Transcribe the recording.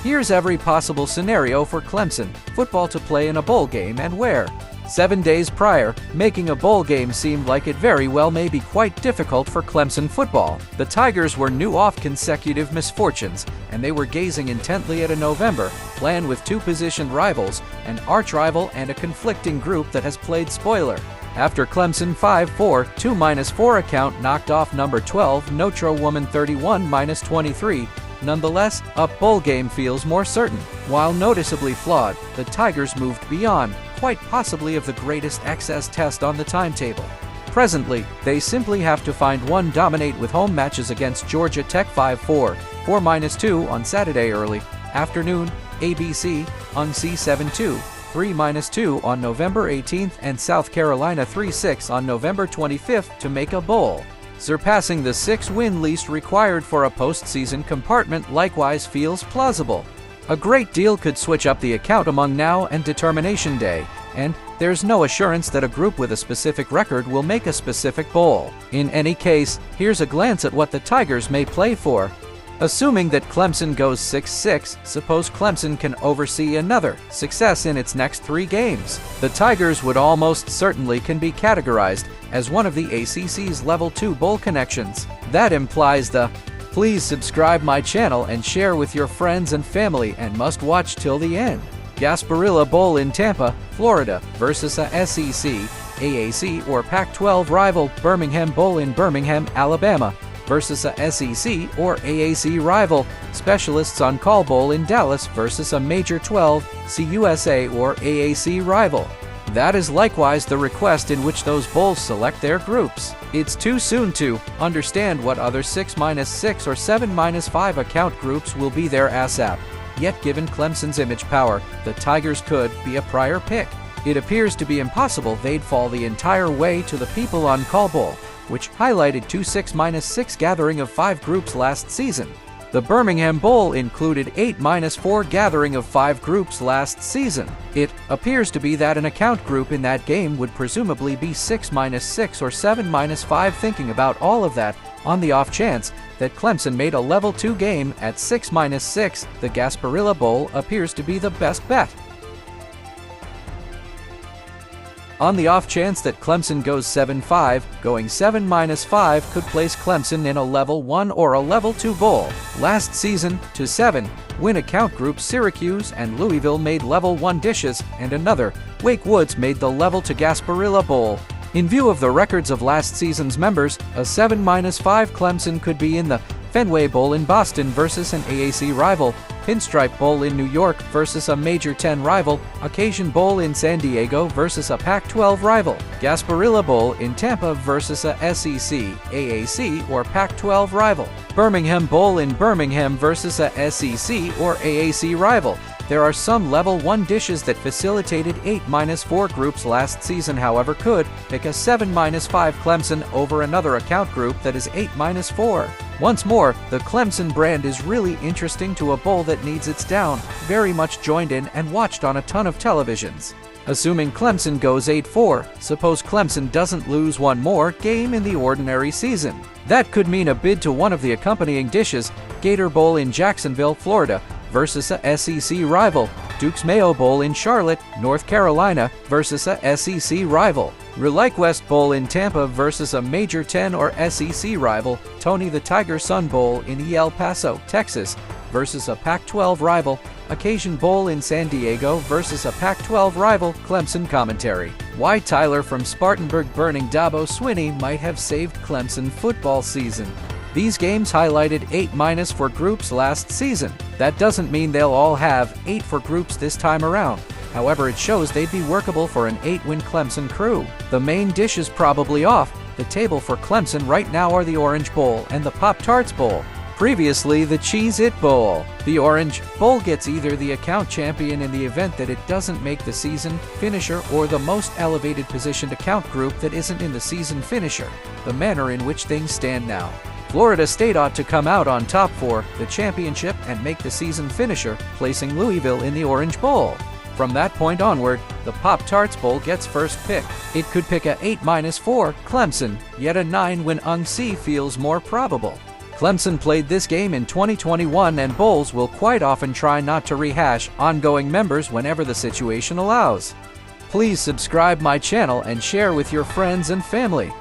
Here's every possible scenario for Clemson football to play in a bowl game and where. 7 days prior, making a bowl game seemed like it very well may be quite difficult for Clemson football. The Tigers were new off consecutive misfortunes, and they were gazing intently at a November plan with 2 positioned rivals, an archrival and a conflicting group that has played spoiler. After Clemson 5-4, 2-4 account knocked off number 12 Notre Woman 31-23, nonetheless, a bowl game feels more certain. While noticeably flawed, the Tigers moved beyond, quite possibly of the greatest excess test on the timetable. Presently, they simply have to find one dominate with home matches against Georgia Tech 5-4, 4-2 on Saturday early afternoon, ABC, UNC 7-2, 3-2 on November 18th and South Carolina 3-6 on November 25th to make a bowl. Surpassing the 6-win least required for a postseason compartment likewise feels plausible. A great deal could switch up the account among now and determination day, and there's no assurance that a group with a specific record will make a specific bowl. In any case, here's a glance at what the Tigers may play for. Assuming that Clemson goes 6-6, suppose Clemson can oversee another success in its next 3 games. The Tigers would almost certainly can be categorized as one of the ACC's Level 2 bowl connections. That implies the "Please subscribe my channel and share with your friends and family and must watch till the end" Gasparilla Bowl in Tampa, Florida versus a SEC, AAC or Pac-12 rival Birmingham Bowl in Birmingham, Alabama versus a SEC or AAC rival Specialists on Call Bowl in Dallas versus a Major 12, CUSA or AAC rival. That is likewise the request in which those bowls select their groups. It's too soon to understand what other 6-6 or 7-5 account groups will be there ASAP. Yet given Clemson's image power, the Tigers could be a prior pick. It appears to be impossible they'd fall the entire way to the People on Call Bowl, which highlighted 2 6-6 gathering of 5 groups last season. The Birmingham Bowl included 8-4 gathering of 5 groups last season. It appears to be that an account group in that game would presumably be 6-6 or 7-5. Thinking about all of that, on the off chance that Clemson made a Level 2 game at 6-6, the Gasparilla Bowl appears to be the best bet. On the off chance that Clemson goes 7-5, going 7-5 could place Clemson in a Level 1 or a Level 2 bowl. Last season, to 7-win account group Syracuse and Louisville made Level 1 dishes, and another, Wake Woods, made the Level 2 Gasparilla Bowl. In view of the records of last season's members, a 7-5 Clemson could be in the Fenway Bowl in Boston versus an AAC rival, Pinstripe Bowl in New York versus a Major 10 rival, Occasion Bowl in San Diego versus a Pac-12 rival, Gasparilla Bowl in Tampa versus a SEC, AAC, or Pac-12 rival, Birmingham Bowl in Birmingham versus a SEC or AAC rival. There are some Level 1 dishes that facilitated 8-4 groups last season, however could pick a 7-5 Clemson over another account group that is 8-4. Once more, the Clemson brand is really interesting to a bowl that needs its down, very much joined in and watched on a ton of televisions. Assuming Clemson goes 8-4, suppose Clemson doesn't lose one more game in the ordinary season. That could mean a bid to one of the accompanying dishes, Gator Bowl in Jacksonville, Florida, versus a SEC rival, Duke's Mayo Bowl in Charlotte, North Carolina, versus a SEC rival, ReliqueWest Bowl in Tampa versus a Major 10 or SEC rival, Tony the Tiger Sun Bowl in El Paso, Texas, versus a Pac-12 rival, Occasion Bowl in San Diego versus a Pac-12 rival. Clemson commentary. Why Tyler from Spartanburg burning Dabo Swinney might have saved Clemson football season. These games highlighted 8- for groups last season. That doesn't mean they'll all have 8 for groups this time around. However, it shows they'd be workable for an 8-win Clemson crew. The main dish is probably off the table for Clemson right now are the Orange Bowl and the Pop-Tarts Bowl. Previously, the Cheez-It Bowl. The Orange Bowl gets either the account champion in the event that it doesn't make the season finisher or the most elevated positioned account group that isn't in the season finisher, the manner in which things stand now. Florida State ought to come out on top for the championship and make the season finisher, placing Louisville in the Orange Bowl. From that point onward, the Pop-Tarts Bowl gets first pick. It could pick a 8- for Clemson, yet a 9-win UNC feels more probable. Clemson played this game in 2021, and Bowls will quite often try not to rehash ongoing members whenever the situation allows. Please subscribe my channel and share with your friends and family.